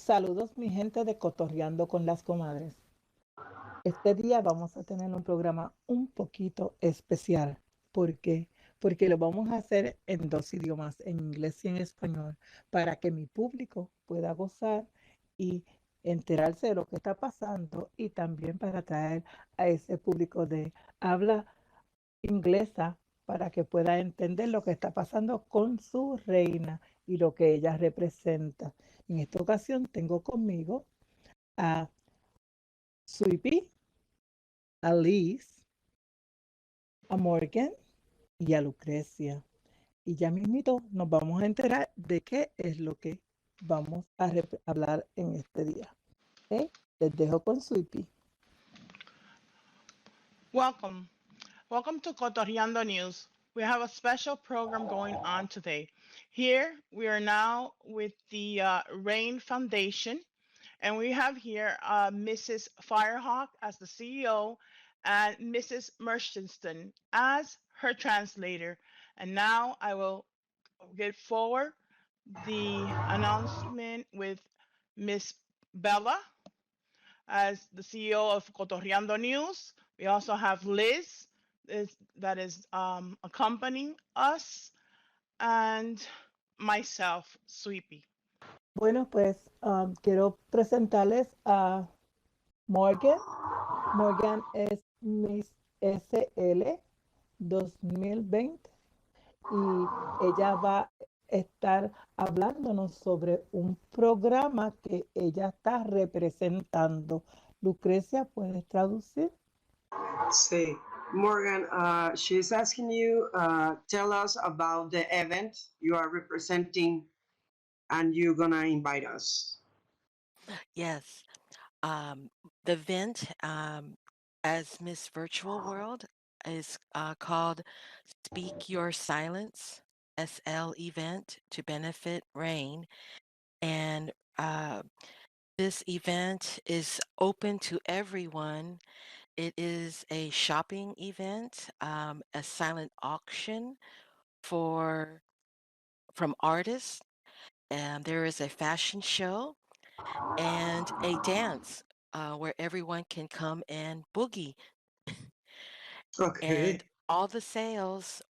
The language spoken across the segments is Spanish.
Saludos mi gente de Cotorreando con las Comadres. Este día vamos a tener un programa un poquito especial. ¿Por qué? Porque lo vamos a hacer en dos idiomas, en inglés y en español, para que mi público pueda gozar y enterarse de lo que está pasando y también para atraer a ese público de habla inglesa para que pueda entender lo que está pasando con su reina y lo que ella representa. En esta ocasión tengo conmigo a Sweepy, a Liz, a Morgan y a Lucrecia. Y ya mismito nos vamos a enterar de qué es lo que vamos a hablar en este día. ¿Okay? Les dejo con Sweepy. Welcome. Welcome to Cotorreando News. We have a special program going on today. Here we are now with the RAINN Foundation, and we have here Mrs. Firehawk as the CEO and Mrs. Murchiston as her translator. And now I will get forward the announcement with Miss Bella as the CEO of Cotorreando News. We also have Liz that is accompanying us, and myself, Sweepy. Bueno, pues quiero presentarles a Morgan. Morgan es Miss SL 2020 y ella va a estar hablándonos sobre un programa que ella está representando. Lucrecia, ¿puedes traducir? Sí. Morgan, she's asking you, tell us about the event you are representing and you're gonna invite us. Yes. The event, as Miss Virtual World, is called Speak Your Silence SL event to benefit RAINN. And this event is open to everyone. It is a shopping event, a silent auction from artists. And there is a fashion show and a dance where everyone can come and boogie. Okay. And all the sales,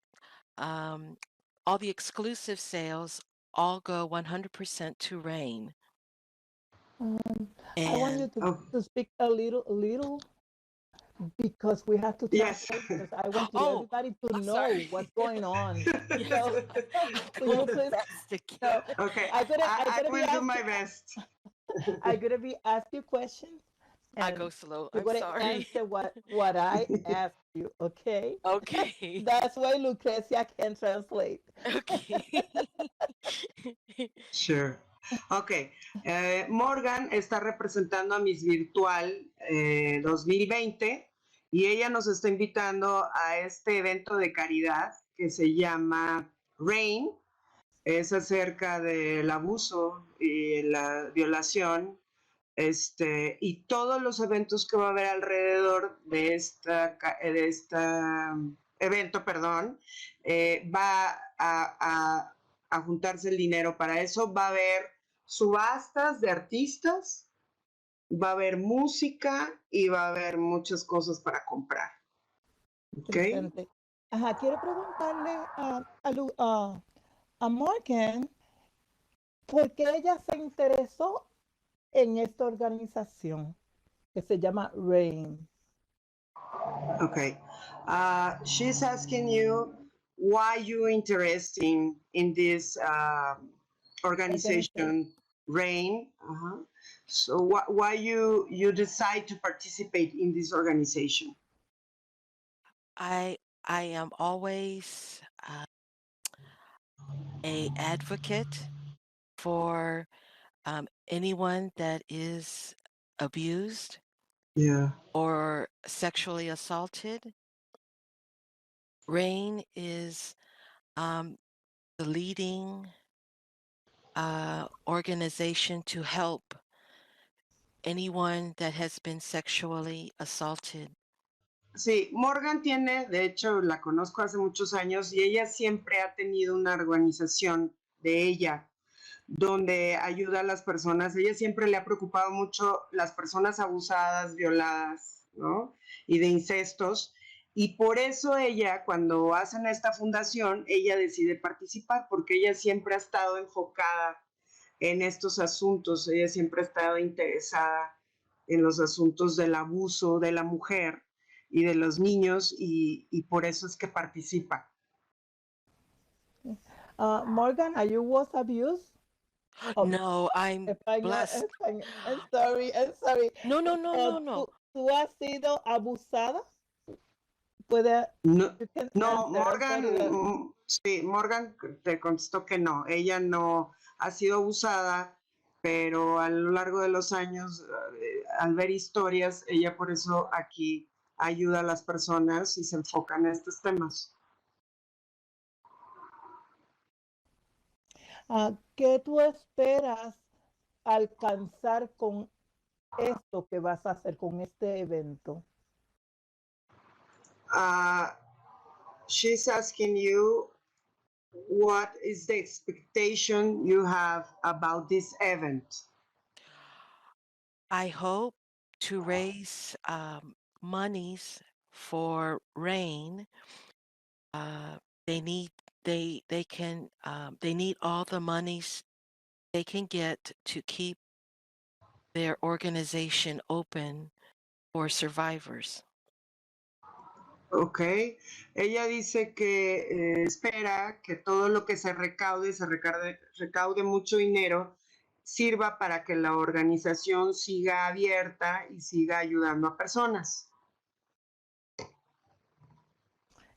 all the exclusive sales, all go 100% to RAINN. I want you to speak a little because we have to translate. Yes. Because I want everybody to know sorry. what's going on. Yes. So, will you please? No, Okay. I will do my best. I'm gonna be ask you questions. I go slow. You're I'm gonna sorry. answer what I ask you. Okay. Okay. That's why Lucrecia can translate. Okay. Sure. Ok. Morgan está representando a Miss Virtual 2020 y ella nos está invitando a este evento de caridad que se llama RAINN. Es acerca del abuso y la violación y todos los eventos que va a haber alrededor de este evento, va a juntarse el dinero para eso. Va a haber subastas de artistas, va a haber música y va a haber muchas cosas para comprar. ¿Okay? Ajá, quiero preguntarle a Morgan por qué ella se interesó en esta organización que se llama RAINN. Okay. She's asking you why you're interested in this organization, RAINN. So why you decide to participate in this organization? I am always a advocate for anyone that is abused or sexually assaulted. RAINN is the leading organization to help anyone that has been sexually assaulted. Sí, Morgan tiene, de hecho la conozco hace muchos años y ella siempre ha tenido una organización de ella donde ayuda a las personas. Ella siempre le ha preocupado mucho las personas abusadas, violadas, ¿no? Y de incestos. Y por eso ella, cuando hacen esta fundación, ella decide participar, porque ella siempre ha estado enfocada en estos asuntos, ella siempre ha estado interesada en los asuntos del abuso de la mujer y de los niños, y por eso es que participa. Morgan, are you was abused? Oh, No, I'm blessed. I'm sorry, I'm sorry. No, no, no, no, no. ¿Tú has sido abusada? Puede, No, you can no, answer, Morgan, sí, Morgan te contestó que no, ella no ha sido abusada, pero a lo largo de los años, al ver historias, ella por eso aquí ayuda a las personas y se enfoca en estos temas. ¿Qué tú esperas alcanzar con esto que vas a hacer, con este evento? She's asking you, what is the expectation you have about this event? I hope to raise monies for RAINN. They need they need all the monies they can get to keep their organization open for survivors. Ok, ella dice que espera que todo lo que se recaude mucho dinero, sirva para que la organización siga abierta y siga ayudando a personas.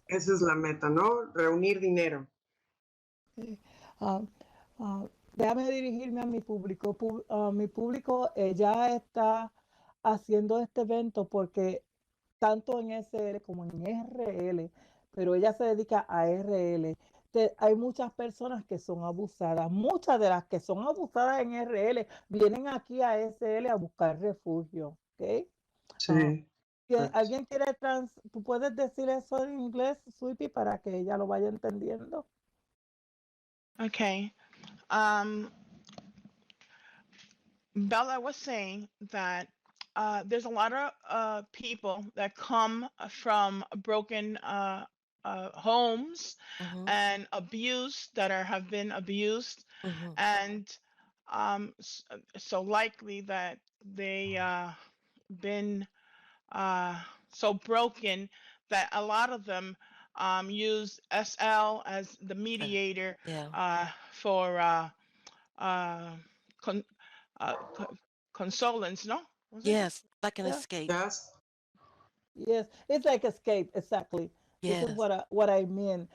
Esa es la meta, ¿no? Reunir dinero. Déjame dirigirme a mi público. Mi público ya está haciendo este evento porque tanto en SL como en RL, pero ella se dedica a RL. Hay muchas personas que son abusadas. Muchas de las que son abusadas en RL vienen aquí a SL a buscar refugio. ¿Ok? Sí. ¿Alguien quiere tú puedes decir eso en inglés, Sweepy, para que ella lo vaya entendiendo? Okay. Bella was saying that there's a lot of people that come from broken homes Mhm, and abused that have been abused, mhm. and so likely that they been so broken that a lot of them use SL as the mediator Yeah. for con- consolence, no? Was it? Yes, like an Yeah. escape. Yes. Yes, it's like escape, exactly. This is Yes. what I mean.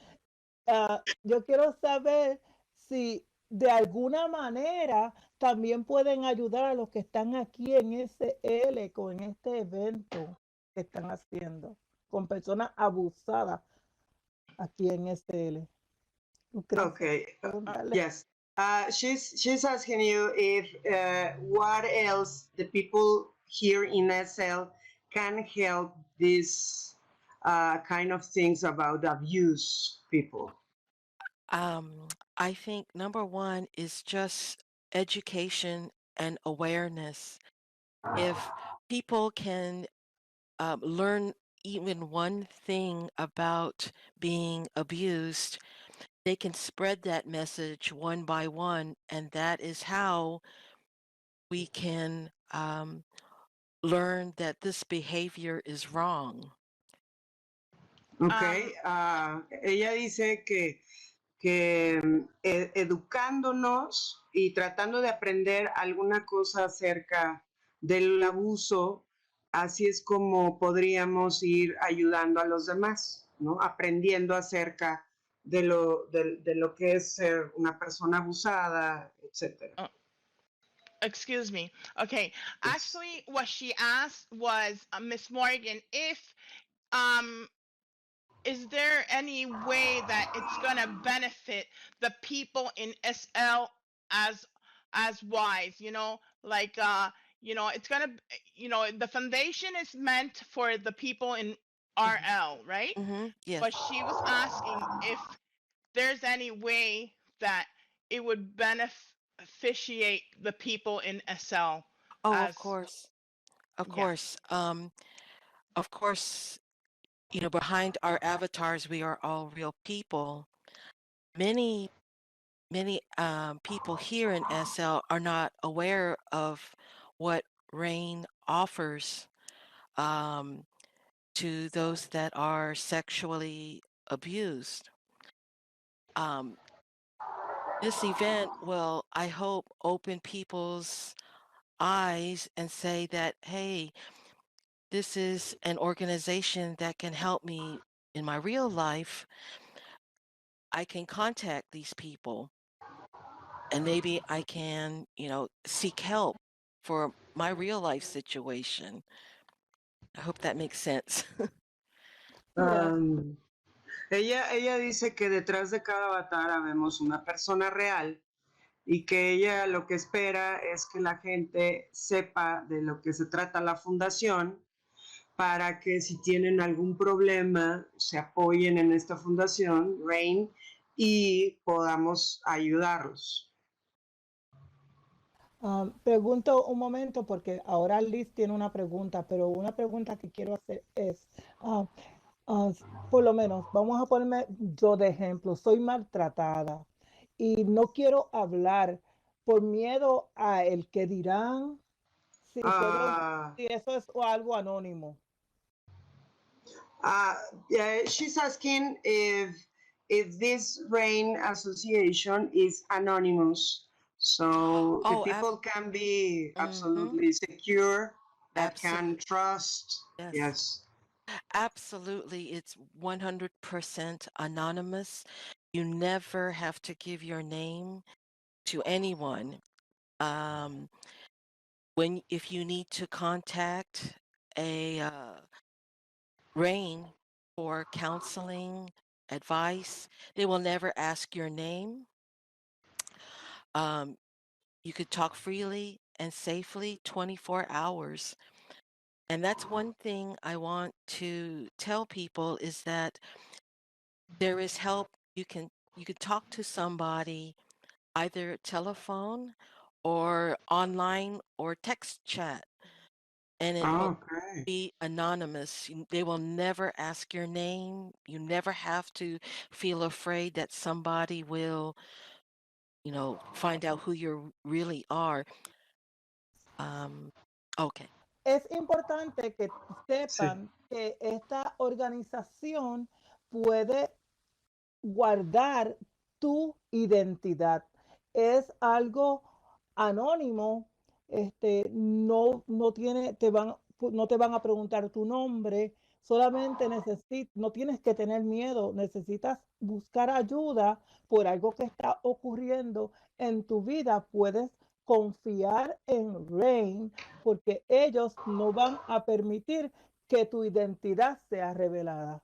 Yo quiero saber si de alguna manera también pueden ayudar a los que están aquí en SL con este evento que están haciendo, con personas abusadas aquí en SL. ¿Crees? Okay. Preguntarle. Yes. She's asking you if what else the people here in SL can help these kind of things about abuse people. I think number one is just education and awareness. If people can learn even one thing about being abused, they can spread that message one by one, and that is how we can learn that this behavior is wrong. Okay. Ella dice que educándonos y tratando de aprender alguna cosa acerca del abuso, así es como podríamos ir ayudando a los demás, ¿no? Aprendiendo acerca de lo que es ser una persona abusada, etc. Excuse me. Okay. Yes. Actually, what she asked was, Miss Morgan, if is there any way that it's going to benefit the people in SL as wise, like it's going to the foundation is meant for the people in RL, right? Yes. But she was asking if there's any way that it would officiate the people in SL Oh, as of course. Of yeah. course. Of course, you know, behind our avatars, we are all real people. Many, many people here in SL are not aware of what RAINN offers to those that are sexually abused. This event will, I hope, open people's eyes and say that, hey, this is an organization that can help me in my real life. I can contact these people and maybe I can, you know, seek help for my real life situation. I hope that makes sense. Yeah. Ella dice que detrás de cada avatar habemos una persona real y que ella lo que espera es que la gente sepa de lo que se trata la fundación para que si tienen algún problema se apoyen en esta fundación, RAINN, y podamos ayudarlos. Pregunto un momento porque ahora Liz tiene una pregunta, pero una pregunta que quiero hacer es, por lo menos, vamos a ponerme yo de ejemplo, soy maltratada y no quiero hablar por miedo a el que dirán, si puedo, si eso es algo anónimo. She's asking if this RAINN association is anonymous, so the people can be absolutely secure, that can trust. Yes. Absolutely. It's 100% anonymous. You never have to give your name to anyone. If you need to contact a RAINN for counseling, advice, they will never ask your name. You could talk freely and safely 24 hours. And that's one thing I want to tell people is that there is help. You can talk to somebody either telephone or online or text chat, and it will be anonymous. They will never ask your name. You never have to feel afraid that somebody will, you know, find out who you really are. Okay. Es importante que sepan que esta organización puede guardar tu identidad. Es algo anónimo, no te van a preguntar tu nombre, solamente no tienes que tener miedo, necesitas buscar ayuda por algo que está ocurriendo en tu vida. Puedes confiar en RAINN porque ellos no van a permitir que tu identidad sea revelada.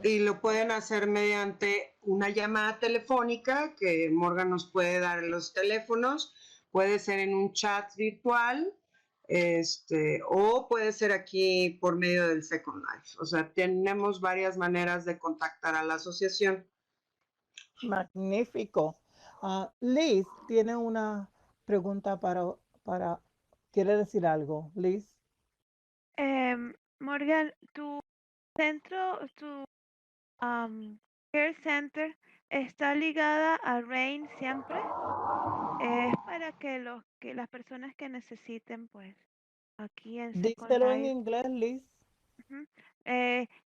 Y lo pueden hacer mediante una llamada telefónica, que Morgan nos puede dar los teléfonos, puede ser en un chat virtual, o puede ser aquí por medio del Second Life. O sea, tenemos varias maneras de contactar a la asociación. Magnífico. Liz tiene una pregunta ¿quiere decir algo, Liz? Morgan, tu centro, tu care center está ligada a RAINN siempre. Es para que las personas que necesiten, pues, aquí en Second Díselo en Life. inglés, Liz.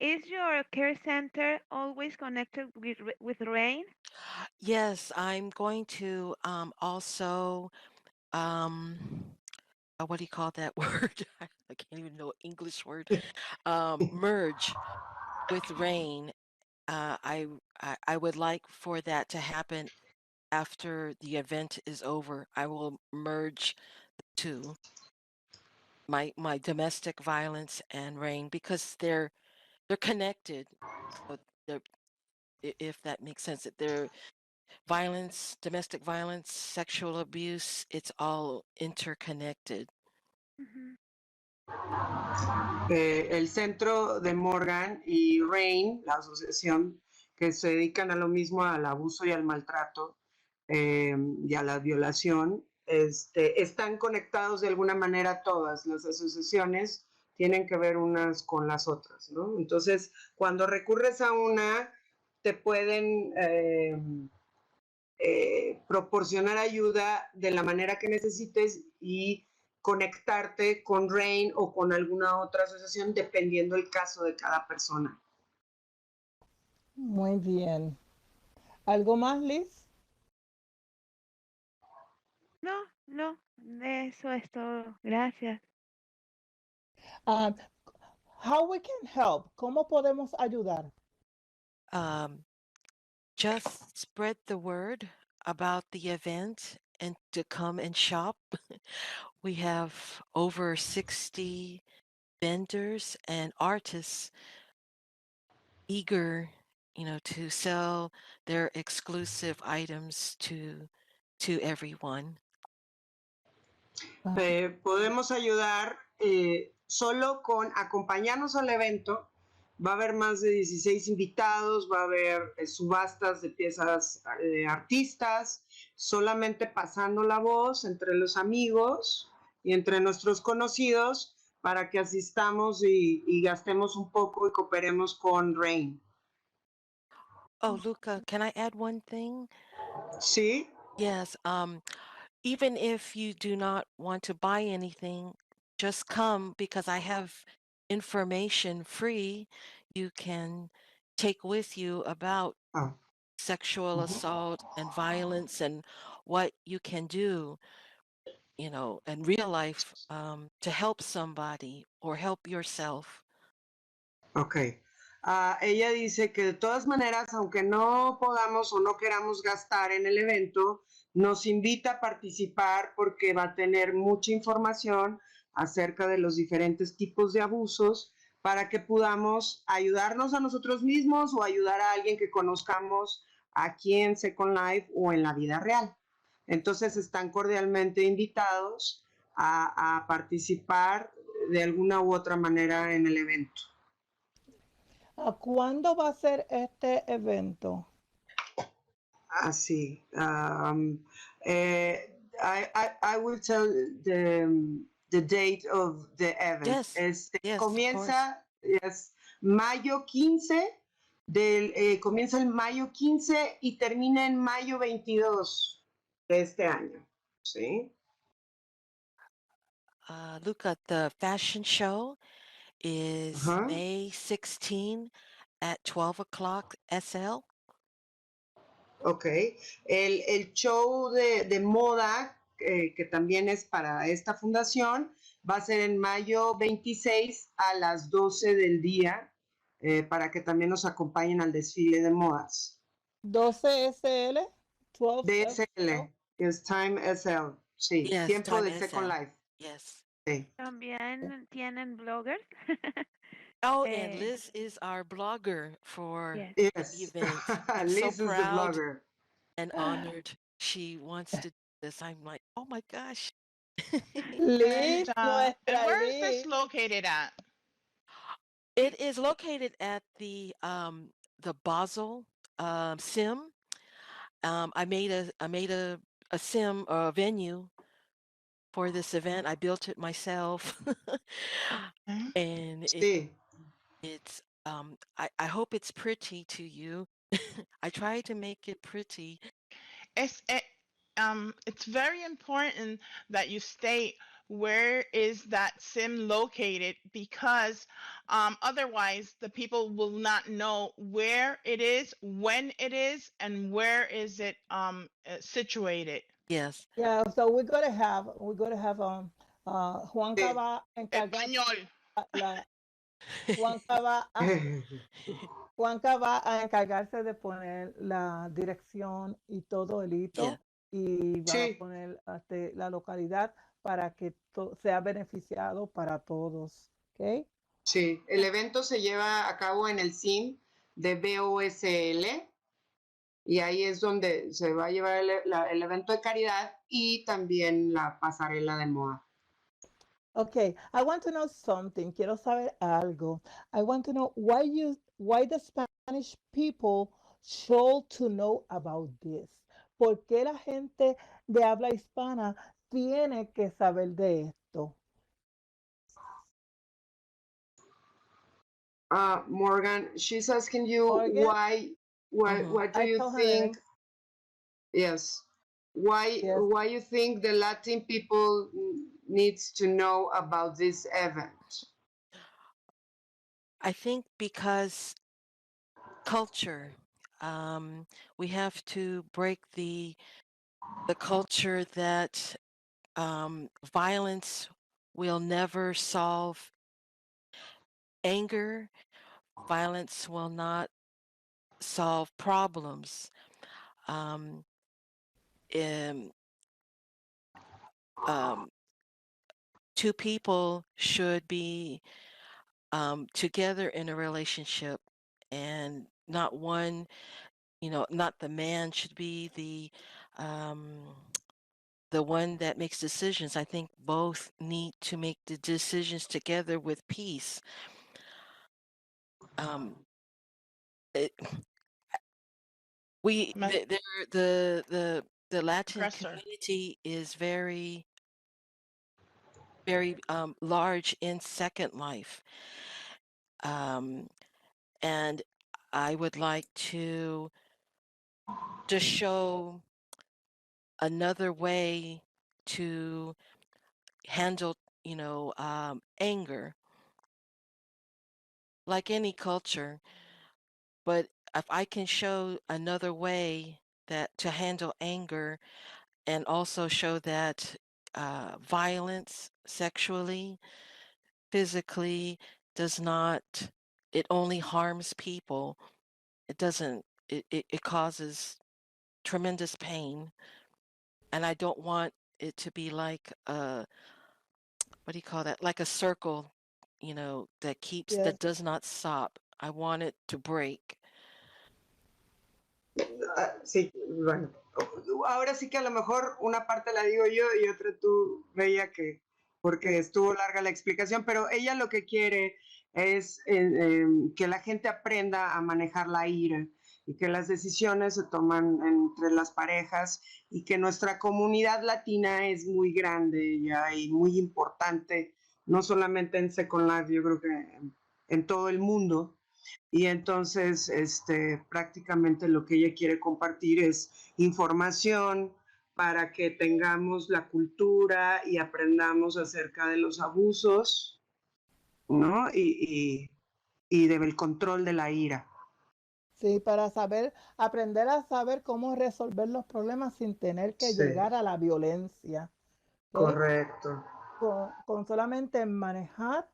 Is your care center always connected with RAINN? Yes, I'm going to also what do you call that word? I can't even know English word. Merge with RAINN. I would like for that to happen after the event is over. I will merge the two, my domestic violence and RAINN, because they're connected. If that makes sense, that they're domestic violence, sexual abuse, it's all interconnected. El centro de Morgan y RAINN, la asociación que se dedican a lo mismo, al abuso y al maltrato, y a la violación, están conectados de alguna manera todas las asociaciones, tienen que ver unas con las otras, ¿no? Entonces, cuando recurres a una, te pueden proporcionar ayuda de la manera que necesites y conectarte con RAINN o con alguna otra asociación dependiendo el caso de cada persona. Muy bien. ¿Algo más, Liz? No, eso es todo. Gracias. How we can help? ¿Cómo podemos ayudar? Just spread the word about the event and to come and shop. We have over 60 vendors and artists eager, to sell their exclusive items to everyone. Podemos ayudar solo con acompañarnos al evento. Va a haber más de 16 invitados, va a haber subastas de piezas de artistas, solamente pasando la voz entre los amigos y entre nuestros conocidos para que asistamos y gastemos un poco y cooperemos con RAINN. Oh, Luca, can I add one thing? Sí. Yes. Even if you do not want to buy anything, just come because I have information free you can take with you about sexual assault and violence and what you can do, in real life to help somebody or help yourself. Ok. Ella dice que de todas maneras, aunque no podamos o no queramos gastar en el evento, nos invita a participar porque va a tener mucha información acerca de los diferentes tipos de abusos para que podamos ayudarnos a nosotros mismos o ayudar a alguien que conozcamos aquí en Second Life o en la vida real. Entonces están cordialmente invitados a participar de alguna u otra manera en el evento. ¿Cuándo va a ser este evento? Así. I will tell the date of the event. Yes, Comienza mayo 15, comienza el mayo 15 y termina en mayo 22 de este año. ¿Sí? Luca, the fashion show is May 16 at 12 o'clock SL. Ok. El show de moda, que también es para esta fundación, va a ser en mayo 26 a las 12 del día, para que también nos acompañen al desfile de modas. 12 SL, 12 DSL, es Time SL, sí, Yes, tiempo Time de Second SL. Life. Yes. Sí. También tienen bloggers. Oh, and Liz is our blogger for Yes. the event. I'm Liz so is the proud blogger. and honored she wants to do this. I'm like, oh my gosh. Liz, And where is Liz. this located at? It is located at the Basel Sim. I made a sim venue for this event. I built it myself. And it's I hope it's pretty to you. I try to make it pretty. It's very important that you state where is that sim located, because otherwise the people will not know where it is, when it is, and where is it situated. Yes. Yeah, so we're gonna have Juanca va a encargar Juanca va a encargarse de poner la dirección y todo el hito, y va a poner la localidad para que sea beneficiado para todos. ¿Okay? Sí, el evento se lleva a cabo en el SIM de BOSL y ahí es donde se va a llevar el evento de caridad y también la pasarela de moda. Okay, I want to know something. Quiero saber algo. I want to know why the Spanish people should to know about this. ¿Por qué la gente de habla hispana tiene que saber de esto? Morgan, she's asking you Morgan? what do I you told her think? Yes. Why Yes. you think the Latin people needs to know about this event? I think because culture, we have to break the culture that violence will never solve anger. Violence will not solve problems. Um, um, um, two people should be together in a relationship, and not one, not the man should be the one that makes decisions. I think both need to make the decisions together with peace. It, we Me- the Latin Aggressor. community is very very large in Second Life, and I would like to just show another way to handle anger, like any culture. But if I can show another way that to handle anger, and also show that violence sexually, physically, does not, it only harms people. It doesn't, it causes tremendous pain. And I don't want it to be like what do you call that? Like a circle, that Yes. that does not stop. I want it to break. Sí, bueno. Ahora sí que a lo mejor una parte la digo yo y otra tú, Bella, que porque estuvo larga la explicación, pero ella lo que quiere es que la gente aprenda a manejar la ira y que las decisiones se toman entre las parejas y que nuestra comunidad latina es muy grande ya y muy importante, no solamente en Second Life, yo creo que en todo el mundo. Y entonces, prácticamente lo que ella quiere compartir es información para que tengamos la cultura y aprendamos acerca de los abusos, ¿no? Y del control de la ira. Sí, para aprender a saber cómo resolver los problemas sin tener que Sí. llegar a la violencia. ¿Ok? Correcto. Con solamente manejar,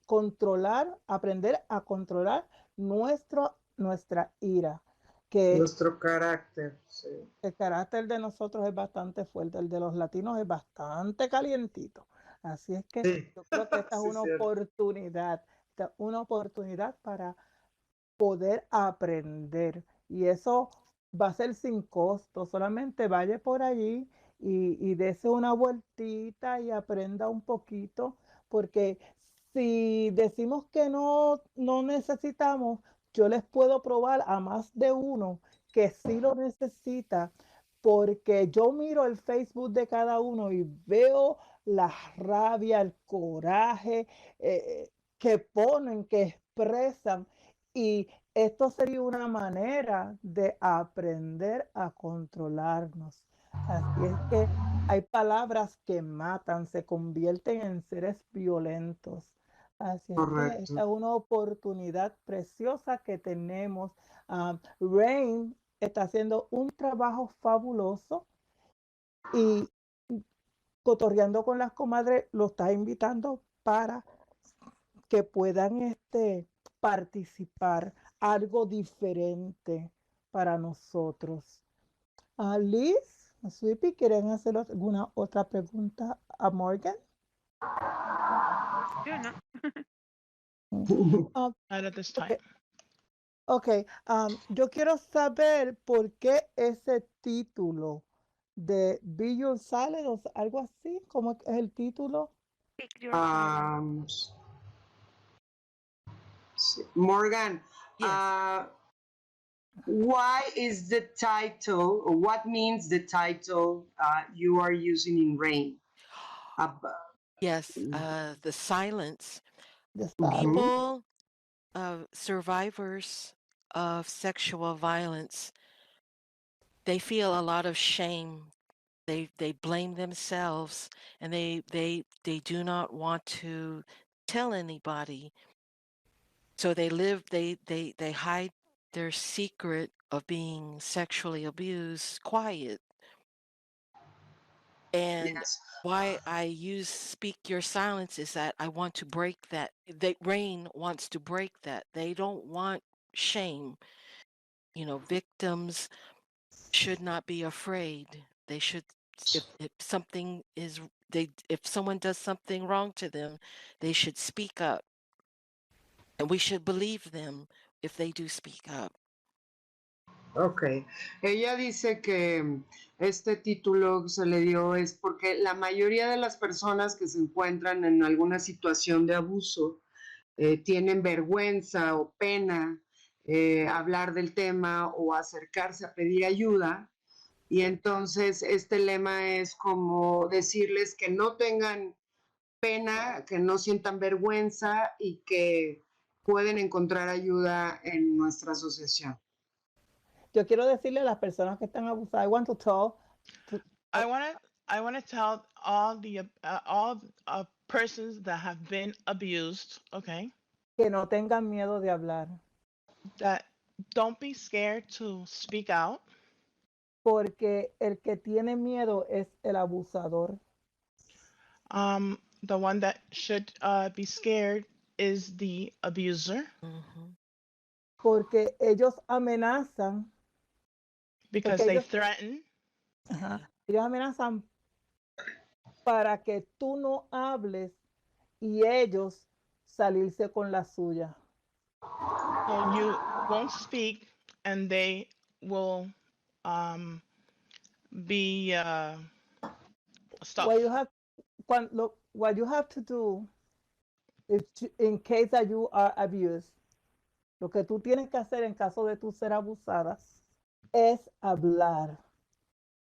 controlar, aprender a controlar nuestra ira, que Nuestro carácter, sí. el carácter de nosotros es bastante fuerte, el de los latinos es bastante calientito. Así es que Sí. yo creo que esta es Sí, una cierto. oportunidad para poder aprender. Y eso va a ser sin costo, solamente vaya por allí y dése una vueltita y aprenda un poquito, porque si decimos que no necesitamos, yo les puedo probar a más de uno que sí lo necesita, porque yo miro el Facebook de cada uno y veo la rabia, el coraje que ponen, que expresan. Y esto sería una manera de aprender a controlarnos. Así es que hay palabras que matan, se convierten en seres violentos. Así es que esta Correcto. es una oportunidad preciosa que tenemos. RAINN está haciendo un trabajo fabuloso y Cotorreando con las comadres lo está invitando para que puedan participar, algo diferente para nosotros. Liz, Sweepy, ¿quieren hacer alguna otra pregunta a Morgan? Yo no. Ah, Not at this time. ok, yo quiero saber por qué ese título de Vídeos sale o algo así, ¿cómo es el título? Pick your side. Sí. Morgan, Yes. Why is the title, or what means the title you are using in RAINN? Yes, the silence. The Mhm. silence. People, survivors of sexual violence, they feel a lot of shame. They blame themselves, and they do not want to tell anybody. So they hide their secret of being sexually abused quiet. And Yes. why I use speak your silence is that I want to break that. RAINN wants to break that. They don't want shame. Victims should not be afraid. They should, if something is, if someone does something wrong to them, they should speak up. And we should believe them if they do speak up. Ok. Ella dice que este título se le dio es porque la mayoría de las personas que se encuentran en alguna situación de abuso tienen vergüenza o pena hablar del tema o acercarse a pedir ayuda. Y entonces este lema es como decirles que no tengan pena, que no sientan vergüenza y que pueden encontrar ayuda en nuestra asociación. Yo quiero decirle a las personas que están abusadas, I want to tell I want to tell all persons that have been abused, okay, que no tengan miedo de hablar, that don't be scared to speak out, porque el que tiene miedo es el abusador. the one that should be scared is the abuser. Porque ellos amenazan, because porque they ellos, threaten. ellos amenazan para que tú no hables y ellos salirse con la suya. So you won't speak and they will be stuff. What you have to do in case that you are abused, lo que tú tienes que hacer en caso de tú ser abusada es hablar.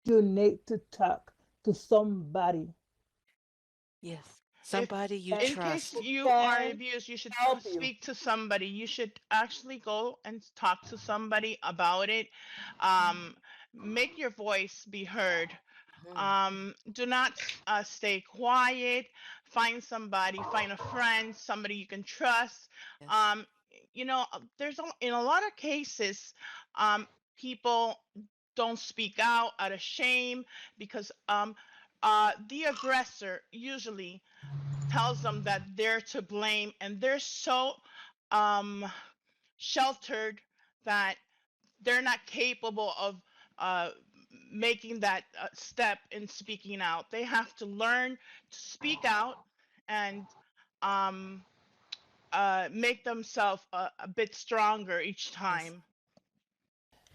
You need to talk to somebody. Yes. Somebody you In trust. case you are abused, you should speak to somebody. You should actually go and talk to somebody about it. Make your voice be heard. Do not stay quiet. Find somebody, find a friend, somebody you can trust. Yes. There's in a lot of cases, people don't speak out of shame because the aggressor usually tells them that they're to blame, and they're so sheltered that they're not capable of making that step in speaking out. They have to learn to speak out and make themselves a bit stronger each time.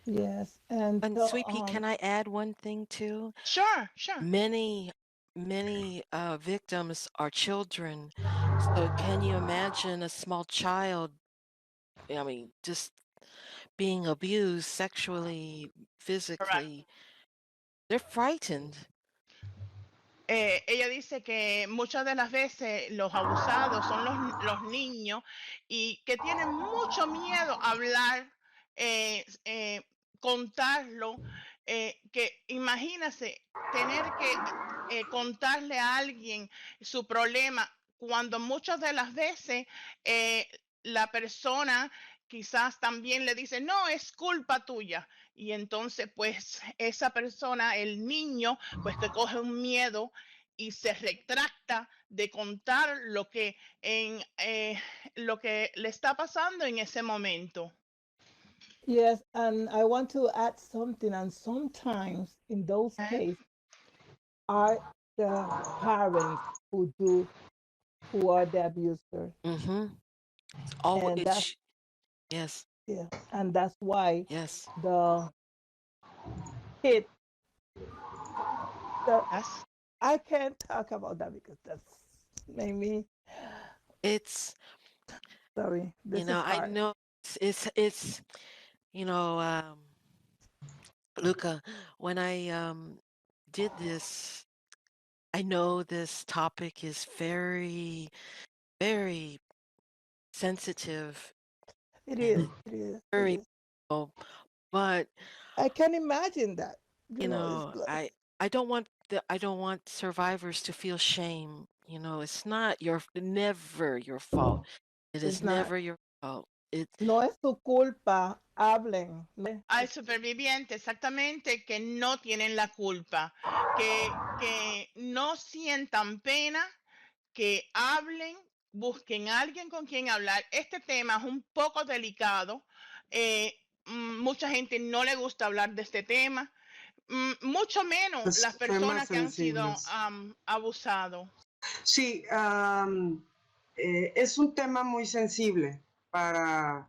Yes. And Sweet Pea, can I add one thing too? Sure. Many victims are children. So can you imagine a small child, I mean, just being abused sexually, physically? They're frightened. Ella dice que muchas de las veces los abusados son los niños y que tienen mucho miedo a hablar, contarlo, que imagínese tener que contarle a alguien su problema cuando muchas de las veces la persona quizás también le dice, no, es culpa tuya. Y entonces, pues, esa persona, el niño, pues que coge un miedo y se retracta de contar lo que le está pasando en ese momento. Yes, and I want to add something. And sometimes in those cases are the parents who are the abuser. And yes. Yeah, and that's why yes, the kid. I can't talk about that because that's made me. It's Sorry, this is hard. I know it's You know, Luca, when I did this, I know this topic is very, very sensitive It and is, it's it is, it very, is. oh, but I can imagine that. you It's know, like, I don't want survivors to feel shame. You know, it's not never your fault. It it's is not. never your fault. It No es su culpa. Hablen. Hay supervivientes exactamente que no tienen la culpa, que no sientan pena, que hablen, busquen a alguien con quien hablar. Este tema es un poco delicado. Mucha gente no le gusta hablar de este tema, mucho menos las Los temas personas que han sido sensibles. abusados. Sí, es un tema muy sensible para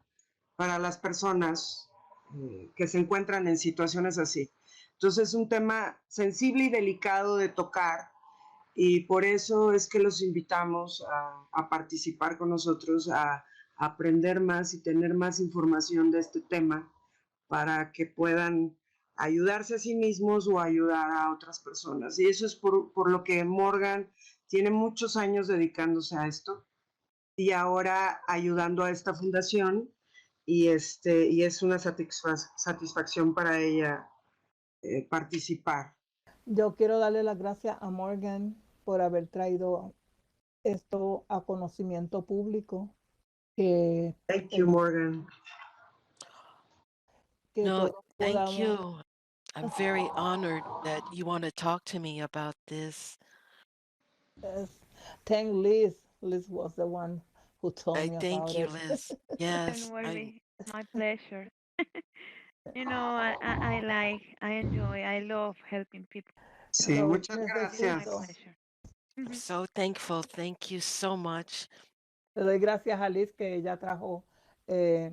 las personas que se encuentran en situaciones así. Entonces es un tema sensible y delicado de tocar y por eso es que los invitamos a participar con nosotros, a aprender más y tener más información de este tema para que puedan ayudarse a sí mismos o ayudar a otras personas. Y eso es por lo que Morgan tiene muchos años dedicándose a esto y ahora ayudando a esta fundación y es una satisfacción para ella participar. Yo quiero darle las gracias a Morgan por haber traído esto a conocimiento público. Que, Thank you, Morgan. que no, todos thank podamos. you. I'm very honored that you want to talk to me about this. Thank Liz. Liz was the one who told I me thank about you, it. Liz. Don't Yes, worry, it's my pleasure. You know, I enjoy, I love helping people. Sí, So So muchas it's my gracias. necesito. pleasure. I'm so thankful. Thank you so much. Le doy gracias a Liz que ella trajo eh,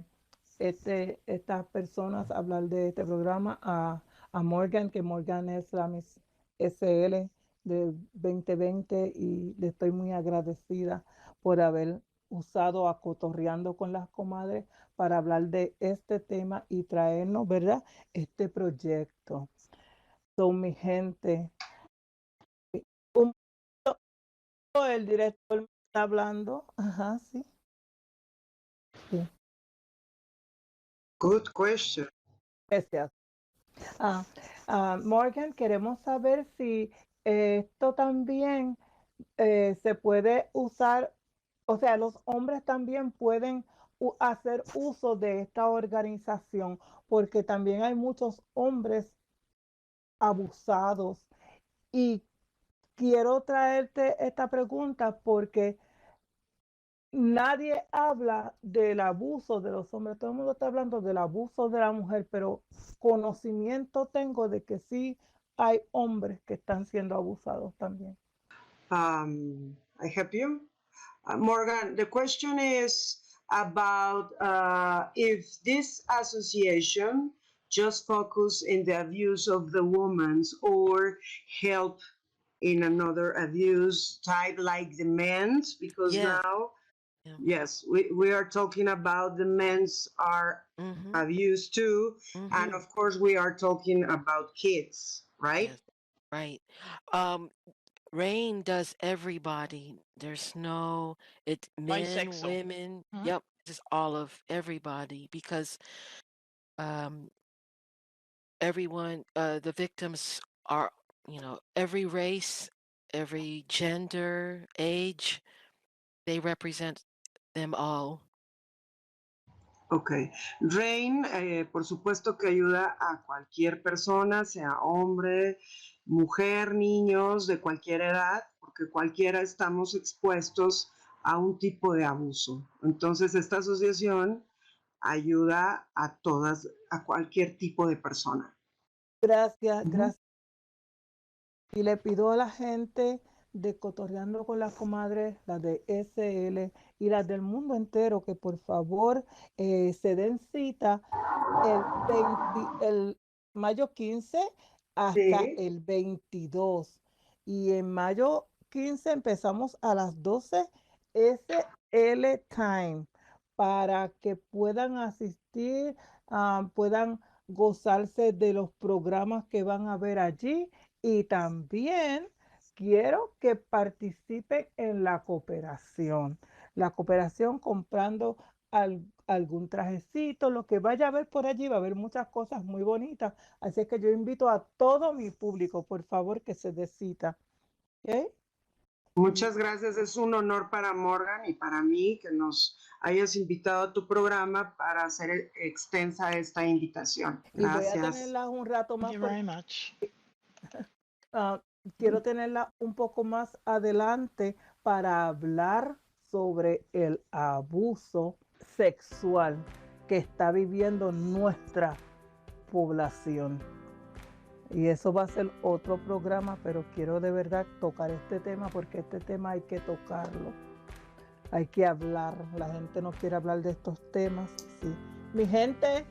estas personas a hablar de este programa, a Morgan, que Morgan es la Miss SL de 2020 y le estoy muy agradecida por haber usado a Cotorreando con las Comadres para hablar de este tema y traernos, ¿verdad? Este proyecto. Son mi gente. Un, el director me está hablando. Ajá, sí. Sí. Good question. Gracias. Morgan, queremos saber si esto también se puede usar, o sea, los hombres también pueden hacer uso de esta organización, porque también hay muchos hombres abusados. Y quiero traerte esta pregunta porque nadie habla del abuso de los hombres, todo el mundo está hablando del abuso de la mujer, pero conocimiento tengo de que sí hay hombres que están siendo abusados también. I help you. Morgan, the question is about if this association just focus in the abuse of the women or help in another abuse type like the men's, because Yes. now, Yeah. yes, we are talking about the men's are abused too. And of course, we are talking about kids, right? Yes. Right. RAINN does everybody. There's no men, Bisexual. women. Yep, just all of everybody because everyone, the victims are, you know, every race, every gender, age. They represent them all. Ok. RAINN, por supuesto que ayuda a cualquier persona, sea hombre, mujer, niños, de cualquier edad, porque cualquiera estamos expuestos a un tipo de abuso. Entonces, esta asociación ayuda a todas, a cualquier tipo de persona. Gracias, gracias. Y le pido a la gente de Cotorreando con las Comadres, las de SL y las del mundo entero, que por favor se den cita el mayo 15 hasta Sí. el 22. Y en mayo 15 empezamos a las 12 SL Time. para que puedan asistir, puedan gozarse de los programas que van a ver allí, y también quiero que participen en la cooperación. La cooperación comprando algún trajecito, lo que vaya a ver por allí, va a haber muchas cosas muy bonitas. Así es que yo invito a todo mi público, por favor, que se dé cita. ¿Okay? Muchas gracias, es un honor para Morgan y para mí que nos hayas invitado a tu programa para hacer extensa esta invitación. Y voy a Gracias. tenerlas un rato Thank más you porque very much. quiero tenerla un poco más adelante para hablar sobre el abuso sexual que está viviendo nuestra población. Y eso va a ser otro programa, pero quiero de verdad tocar este tema porque este tema hay que tocarlo. Hay que hablar. La gente no quiere hablar de estos temas. Sí. Mi gente,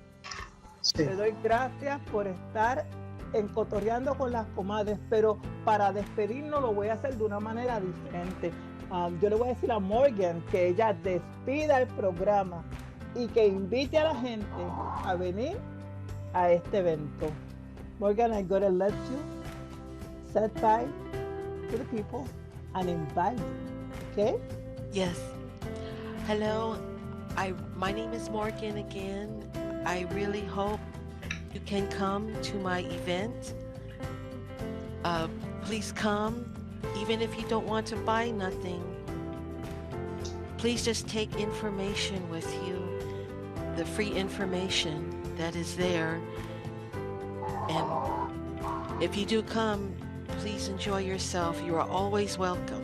le doy gracias por estar en Cotorreando con las Comadres, pero para despedirnos lo voy a hacer de una manera diferente. Yo le voy a decir a Morgan que ella despida el programa y que invite a la gente a venir a este evento. Morgan, I'm going to let you say bye to the people and invite, okay? Yes. Hello. My name is Morgan again. I really hope you can come to my event. Please come, even if you don't want to buy nothing. Please just take information with you, the free information that is there. And if you do come, please enjoy yourself. You are always welcome.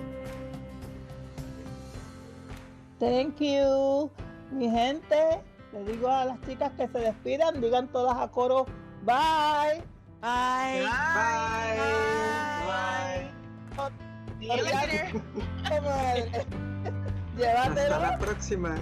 Thank you. Mi gente, le digo a las chicas que se despidan, digan todas a coro, bye. Bye. Bye. See you later. Llévatelo. Hasta la próxima.